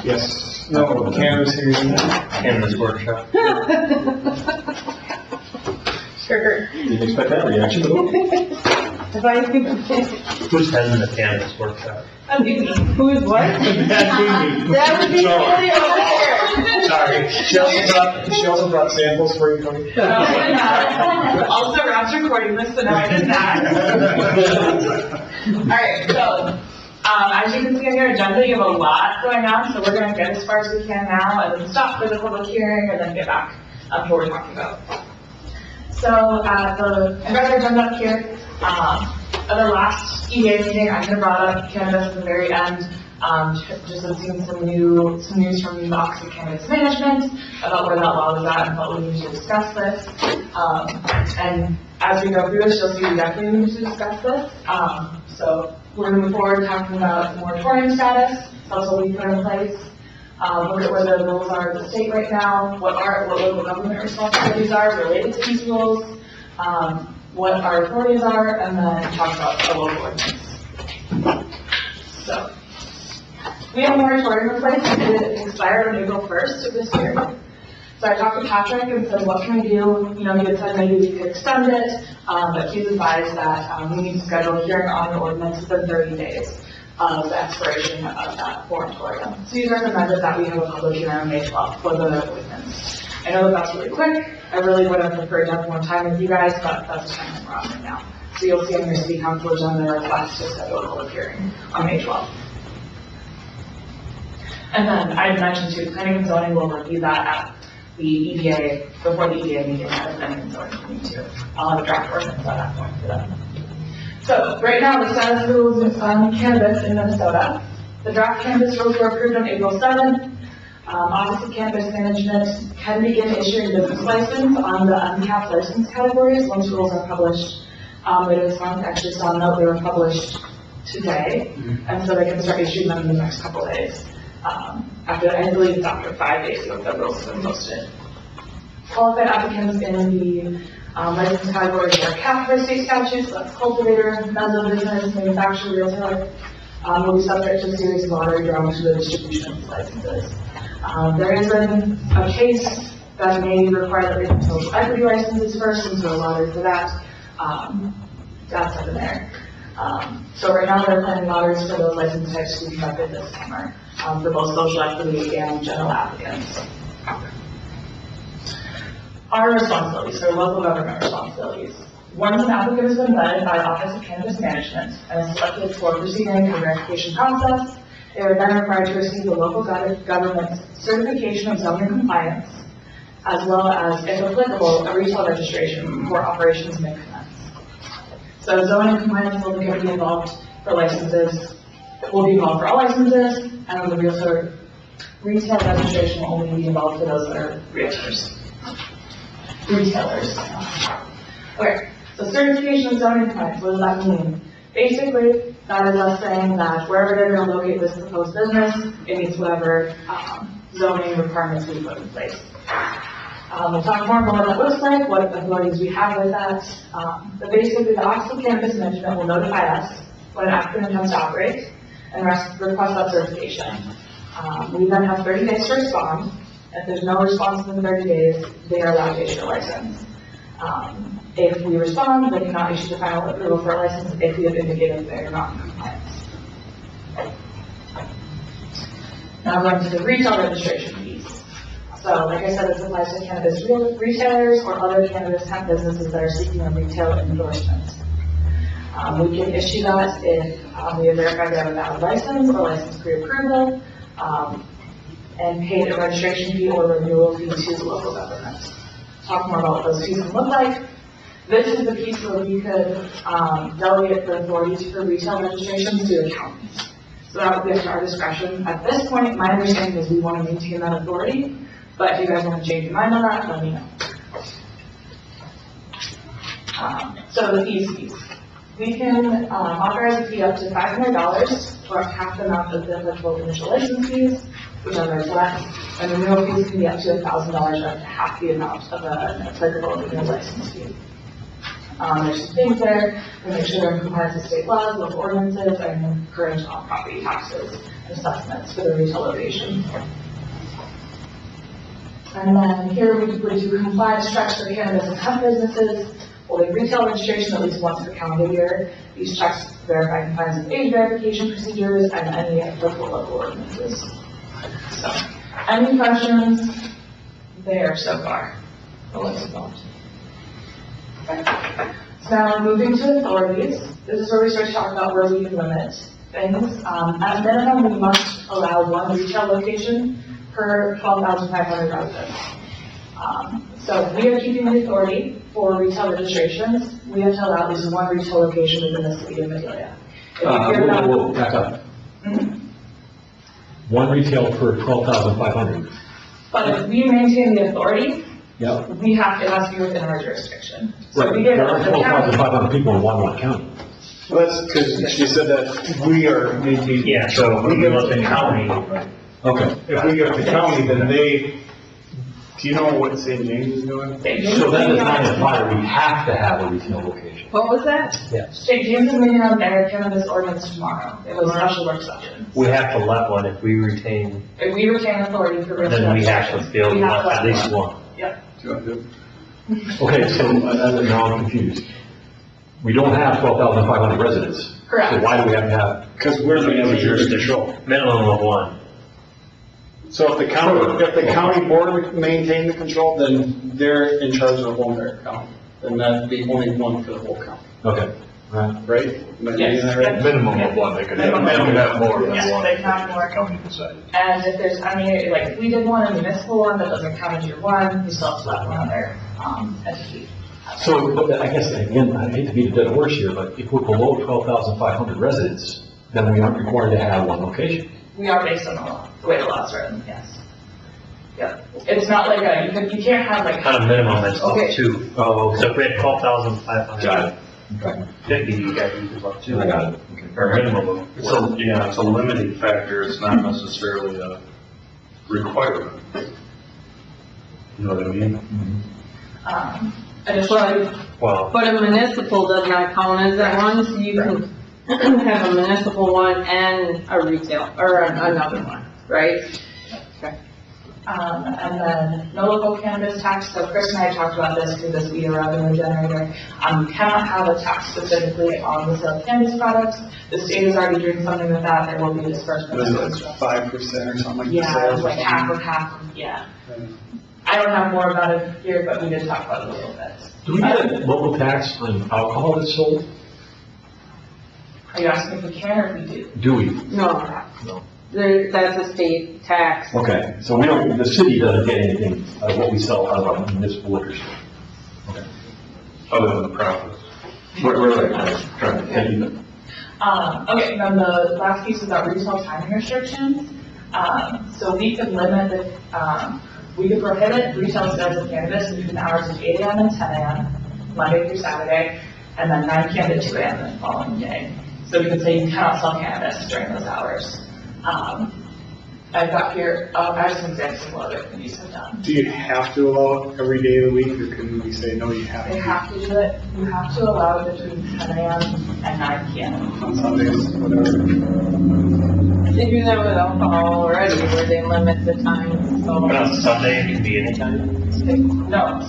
Yes. No, Cannabis here. Cannabis workshop. Sure. Didn't expect that reaction, but okay. If I could, Who's heading the cannabis workshop? who is what? That would be So- really over Sorry. She also brought samples for you, Cody. Also, Rob's recording this, so now I did that. Alright, so, as you can see on your agenda, you have a lot going on, so we're gonna get as far as we can now, and then stop for the public hearing, and then get back to what we're talking about. So, I've got the agenda up here. At the last EA meeting, I kind of brought up cannabis at the very end, just have seen some news from the Office of Cannabis Management about where that law was at and felt we needed to discuss this. And as we go through this, you'll see we definitely need to discuss this. So we're going to move forward talking about the moratorium status, that's what we put in place. Look at where the rules are in the state right now, what local government responsibilities are related to these rules, what our authorities are, and then talk about the local ordinance. So, we have a moratorium in place. It expired on April 1st of this year. So I talked to Patrick and said, what can we do? You know, he had said maybe we could extend it, but he's advised that we need to schedule a hearing on the ordinance within 30 days of the expiration of that moratorium. So he's recommended that we have a public hearing on May 12th for the ordinance. I know that that's really quick. I really would have preferred to have more time with you guys, but that's the time we're on right now. So you'll see on your city council agenda request to schedule a public hearing on May 12th. And then I had mentioned too, planning and zoning will review that at the EDA, before the EDA meeting, at the planning and zoning meeting too. I'll have a draft ordinance at that point for them. So right now, the status rules on cannabis in Minnesota. The draft cannabis rules were approved on April 7th. Office of Cannabis Management can begin issuing business license on the uncapped license categories once rules are published later this month. Actually, saw a note they were published today, and so they can start issuing them in the next couple of days. I believe it's after 5 days of the rules have been posted. Qualified applicants in the license categories are capped by state statutes, so that's cultivator, mezzo business, manufacturer, retailer, will be subject to a series of lottery drawings for the distribution of these licenses. There is a case that may require that they can social equity licenses first, and so a lottery for that. That's up in there. So right now they're planning lotteries for those license types to be conducted this summer, for both social equity and general applicants. Our responsibilities, or local government responsibilities. Once an applicant has been vetted by the Office of Cannabis Management and is selected for proceeding in the verification process, they are then required to receive the local government's certification of zoning compliance, as well as, if applicable, a retail registration before operations may commence. So zoning compliance will be involved for licenses, will be involved for all licenses, and the retail registration will only be involved for those that are retailers. Okay, so certification of zoning compliance, what does that mean? Basically, that is us saying that wherever they're going to locate this proposed business, it meets whatever zoning requirements we put in place. We'll talk more about what that looks like, what authorities we have with that. But basically, the Office of Cannabis Management will notify us when an applicant attempts to operate and request that certification. We then have 30 days to respond. If there's no response within 30 days, they are allowed to issue a license. If we respond, they cannot issue the final approval for a license if we have indicated they are not in compliance. Now going to the retail registration piece. So, like I said, this applies to cannabis retailers or other cannabis hemp businesses that are seeking a retail endorsement. We can issue that if we have verified they have a valid license or license pre-approval, and paid a registration fee or renewal fee to the local government. Talk more about what those fees can look like. This is the piece where we could delegate the authority for retail registrations to the counties. So that would be up to our discretion. At this point, my understanding is we want to maintain that authority, but if you guys want to change your mind on that, let me know. So the fees. We can authorize a fee up to $500 for half the amount of the applicable initial license fees, which are very flat, and the renewal fees can be up to $1,000 or up to half the amount of an applicable renewal license fee. There's some things there to make sure they're in compliance with state laws, local ordinances, and current property taxes, and assessments for the retail location. And then here we would do compliance checks for cannabis and hemp businesses, holding retail registration at least once per calendar year. These checks verify compliance with age verification procedures and any applicable local ordinances. So, any questions there so far? What's involved? Okay. So now moving to authorities, this is where we start to talk about where we can limit things. At minimum, we must allow one retail location per 12,500 residents. So we are keeping the authority for retail registrations. We have to allow at least one retail location within the city of Amelia. If you hear about- Whoa, back up. One retail per 12,500. But if we maintain the authority, Yep. we have to, it has to be within our jurisdiction. So Right, we get there are the county. 12,500 people in Waterloo County. Well, that's because she said that we are maintaining. Yeah, so we we give look it to the at county. Okay. If we give it to county, then they, do you know what St. James is doing? So that does not imply that we have to have a retail location. What was that? Yes. St. James is meeting on their cannabis ordinance tomorrow. It was a special work session. we have to let one if we retain, If we retain authority for retail then we have to registrations, build we have to at least let one. Yep. Do you want to do it? Okay, so now I'm confused. We don't have 12,500 residents. Correct. So why do we have to have? Because we're the jurisdiction. Minimum of one. So if the county board maintain the control, then they're in charge of the whole entire county. Then that'd be only one for the whole county, Okay. Right. right? Am I reading that right? Minimum of one, they could have, Minimum. they don't have more than Yes, one. they can have more. County decided. And if there's, I mean, like, if we did one, a municipal one that doesn't count as your one, we still have to let one other, entity. So, but I guess, again, I hate to beat a dead horse here, but if we're below 12,500 residents, then we aren't required to have one location. We are based on the law, the way the law's written, yes. Yep. It's not like you can't have like. Kind of minimum is up Okay. to. Oh, So if we had 12,500. Got it. Okay. 50, you got to use up to. I got it. Okay. Or minimum of. So, yeah, it's a limiting factor, it's not necessarily a requirement. You know what I mean? I just But, Well, but a municipal does not count as that one, so you can have a municipal one and a retail, or another one, right? and then no local cannabis tax, so Chris and I talked about this because this be a revenue generator. You cannot have a tax specifically on the sale of cannabis products. The state is already doing something with that, there will be disbursements. Was it 5% or something like that? Yeah, it was like half, yeah. I don't have more about it here, but we did talk about it a little bit. Do we get a local tax on alcohol that's sold? Are you asking if we can or if we do? Do we? No, No. that's a state tax. Okay, so we don't, the city doesn't get anything out of what we sell out of our municipal liquor store. Okay. Other than profits. Right. Thank you. Okay, then the last piece is about retail timing restrictions. So we could limit the, we could prohibit retail sales of cannabis between the hours of 8 a.m. and 10 a.m., Monday through Saturday, and then 9 p.m. to 2 a.m. the following day. So we could say you cannot sell cannabis during those hours. I've got here, I have some examples of what other these have done. Do you have to allow it every day of the week, or can we say, no, you have They to have to do it, you have to allow it between 10 a.m. and 9 p.m. on Sundays, whatever? They do that with alcohol already, where they limit the time, so. but on Sunday, it can be anytime. No,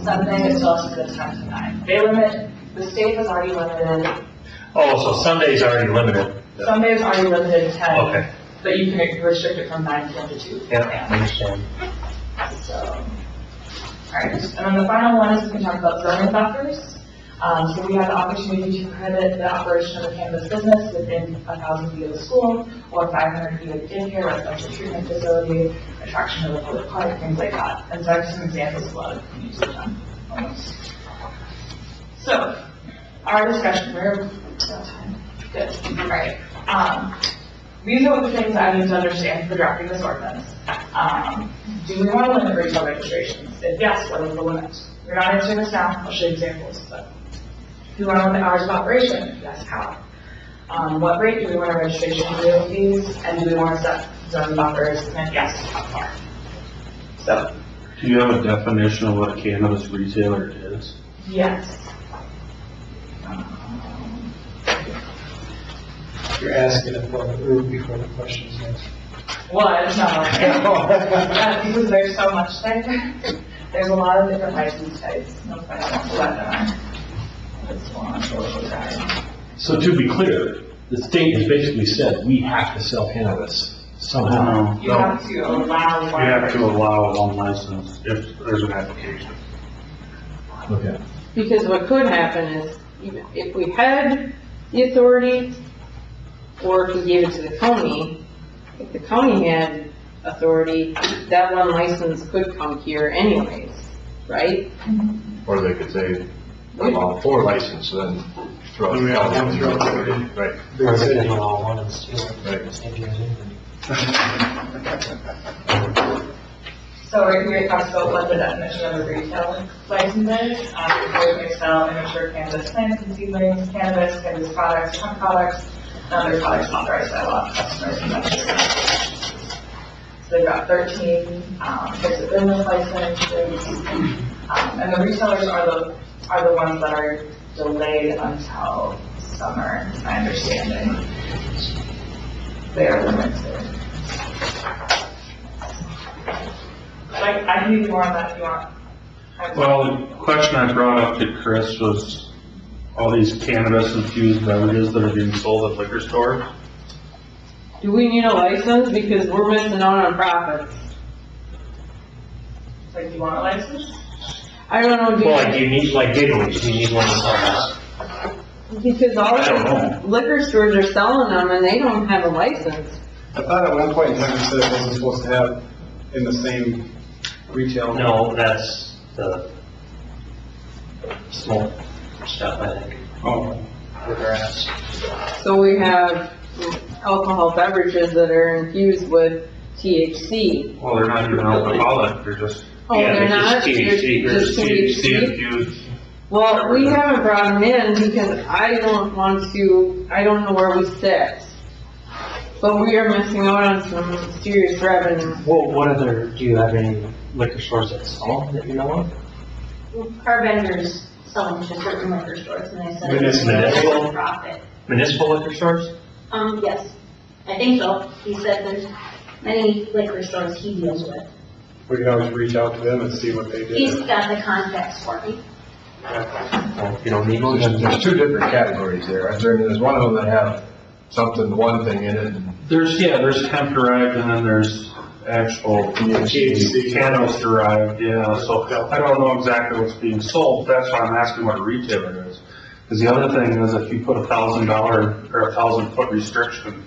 Sunday is also the 10 to 9. They limit, the state has already limited, Oh, so Sunday's already limited. Sunday is already limited to 10. Okay. But you can restrict it from 9 p.m. to 2 Yeah, I p.m. understand. So, alright, and then the final one is we can talk about zoning buffers. So we have the opportunity to prohibit the operation of a cannabis business within 1,000 feet of the school, or 500 feet of daycare, residential treatment facility, attraction of a public park, things like that. And so I have some examples of a lot of communities have done. Almost. So, our discussion, we're, good, alright. These are the things I need to understand for drafting this ordinance. Do we want to limit retail registrations? If yes, what is the limit? We're not answering this now, I'll show you examples, but do we want to limit hours of operation? Yes, how? What rate do we want our registration to be with these? And do we want to set zone buffers? And if yes, how far? So, Do you have a definition of what a cannabis retailer is? yes. You're asking it before the question's asked. What? No. Because there's so much there. There's a lot of different license types. No question whatsoever. This one, social guide. So to be clear, the state has basically said we have to sell cannabis somehow. You have to allow You one. have to allow one license if there's an application. Okay. Because what could happen is, even if we had the authority, or if we gave it to the county, if the county had authority, that one license could come here anyways, right? Or they could say, allow 4 licenses, then throw it out. Right. They're saying all one and two. Right. So right here it talks about what the definition of a retail license is. Where you can sell and insure cannabis plants and seedlings, cannabis products, hemp products, and other products authorized by law to customers and businesses. So they've got 13 types of business licenses. And the resellers are the ones that are delayed until summer, is my understanding. They are limited. I can give you more on that if you want. Well, the question I brought up to Chris was all these cannabis-infused beverages that are being sold at liquor stores. Do we need a license? Because we're missing out on profits. Like, do you want a license? I don't know, do Well, like, you? do you need, like, giveaways, do you need one to sell this? Because all I don't the liquor stores are selling them and they don't have a license. I thought at one point in time you said it wasn't supposed to have in the same retail. No, that's the smoke stuff, I think, Oh, with our ass. So we have alcohol beverages that are infused with THC. Well, they're not even alcoholic, they're just Oh, Yeah, they're they're just not? THC. They're just THC THC? infused. Well, we haven't brought them in because I don't want to, I don't know where we sit. But we are missing out on some serious revenue. Well, what other, do you have any liquor stores that sell that you know of? Our vendors sell them to certain liquor stores, and they said Municipal. it's a profit. Municipal liquor stores? Yes, I think so. He said there's many liquor stores he deals with. we can always reach out to them and see what they He's did. got the contacts for me. Well, you don't need one? There's 2 different categories there. There's one of them that have something, one thing in it, and There's hemp derived and then there's actual THC. cannabis derived, yeah, so I don't know exactly what's being sold, that's why I'm asking what a retailer is. Because the other thing is if you put $1,000 or 1,000-foot restriction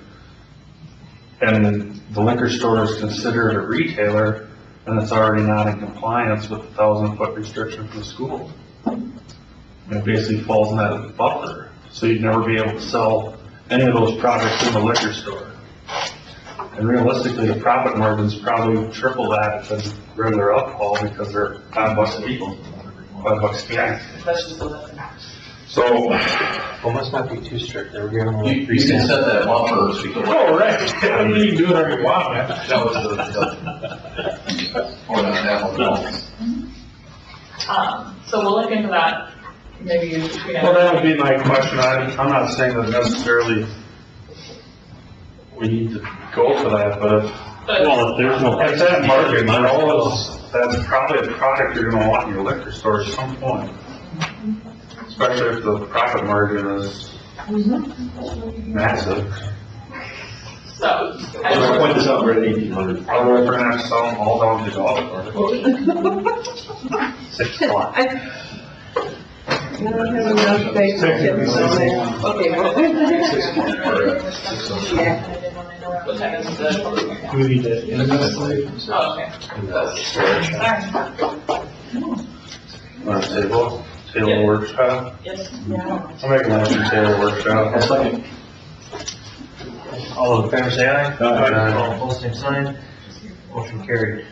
and the liquor store is considered a retailer, then it's already not in compliance with the 1,000-foot restriction for the school. It basically falls in that buffer, so you'd never be able to sell any of those products in the liquor store. And realistically, the profit margin's probably triple that than regular alcohol because they're $5 a people, $5 a can. Especially so that. So, Well, must not be too strict, they're giving them you can set that buffer. So you can- oh, right, I mean, you can do whatever you want, man. That was the or not that one. So we'll look into that. Maybe you know. Well, that would be my question, I'm not saying that necessarily we need to go for that, but if Well, if there's no. If that market grows, that's probably a product you're gonna want in your liquor store at some point. Especially if the profit margin is massive. So. I'm gonna point this out, we're at 1,800. Otherwise, we're gonna have to sell them all down to golf course. 6 o'clock. I don't have enough space to get them on there. Okay, well. Yeah. What time is the? We need to, Oh, okay. Alright. Want to table workshop? Yes. I'll make a motion to table workshop. I'll second. All in favor, say aye. Aye. All opposed, same sign. Motion carried.